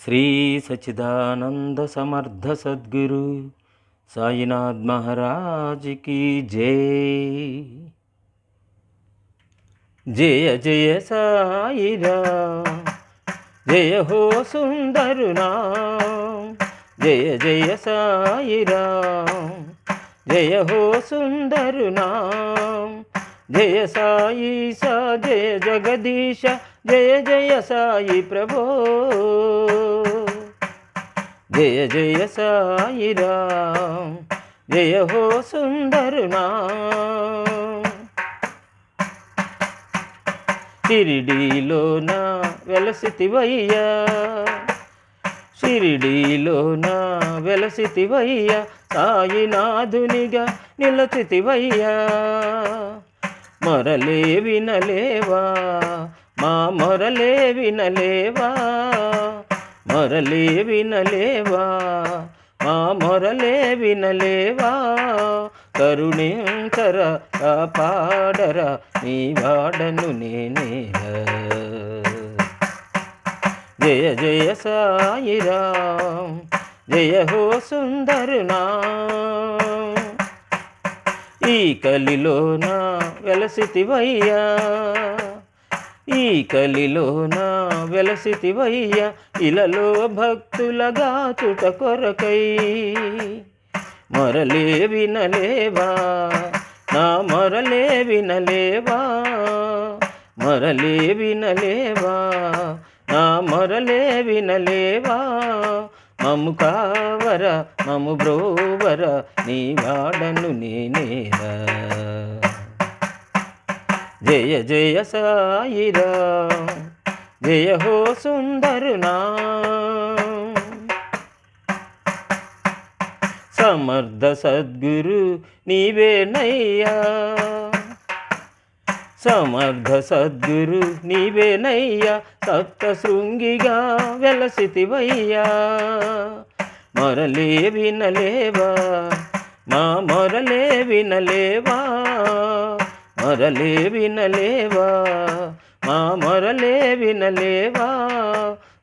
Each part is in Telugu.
శ్రీ సచ్చిదానంద సమర్థ సద్గురు సాయినాథ్ మహారాజ్ की जय। जय जय साई राम, जय हो सुंदर नाम। जय जय साई राम, जय हो सुंदर नाम। जय साई सा, जय जगदीश, जय जय साई प्रभो। जय जय साई राम, जय हो सुंदर नाम। షిరిడీలోన వెలసితివయ్యా, షిరిడీలోన వెలసితివయ్యా, సాయినాథునిగా నిలచితివయ్యా। మొరలే వినలేవా, మా మొరలే వినలేవా, మొరలే వినలేవా, మా మొరలే వినలేవా। కరుణించర కాపాడర నీ వాడను నేనేరా। జయ జయ సాయి రామ్, జయ హో సుందర నామ్। ఈ కలిలోన వెలసితివయ్యా, ఈ కలిలోన వెలసితివయ్యా, ఇలలో భక్తులగా చుట కొరకై। మొరలే వినలేవా, నా మొరలే వినలేవా, మొరలే వినలేవా, నా మొరలే వినలేవా। మము కావర మము బ్రోవర నీ వాడను నేనేరా। జయ జయ సాయి రామ్, జయ హో సుందర నామ్। సమర్థ సద్గురు నీవేనయ్యా, సమర్థ సద్గురు నీవేనయ్యా, సప్త శృంగిగా వెలసితివయ్యా। మొరలే వినలేవా, మా మొరలే వినలేవా, మొరలే వినలేవా, మా మొరలే వినలేవా।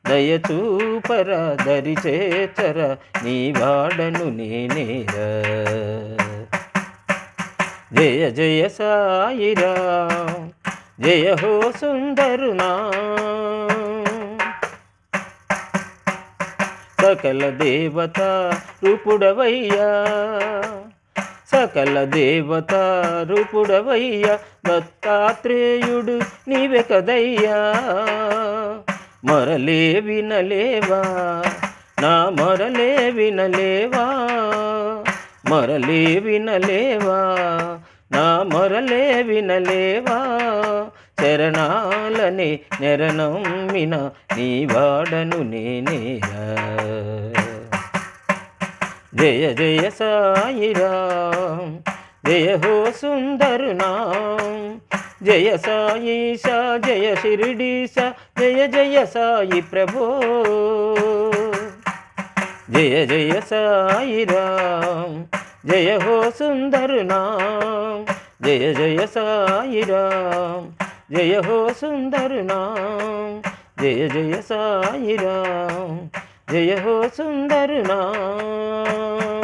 దయచూపర దరిచేచర నీ వాడను నేనేరా। జయ జయ సాయి రామ్, జయ హో సుందర నామ్। సకల దేవత రూపుడవయ్యా, సకల దేవత రూపుడవయ్యా, దత్తాత్రేయుడు నీవే కదయ్యా। మొరలే వినలేవా, నా మొరలే వినలేవా, మొరలే వినలేవా, నా మొరలే వినలేవా। శరణాలని నెరనమ్మిన నీ వాడను నేనేరా। జయ జయ సాయి రామ్, జయ హో సుందర నామ్। జయ సాయి సా, జయ షిరిడి సా, జయ జయ సాయి ప్రభో। జయ జయ సాయి రామ్, జయ హో సుందర నామ్। జయ జయ సాయి రామ్, జయ హో సుందర నామ్। జయ జయ సాయి రామ్, జయ హో సుందర నామ్।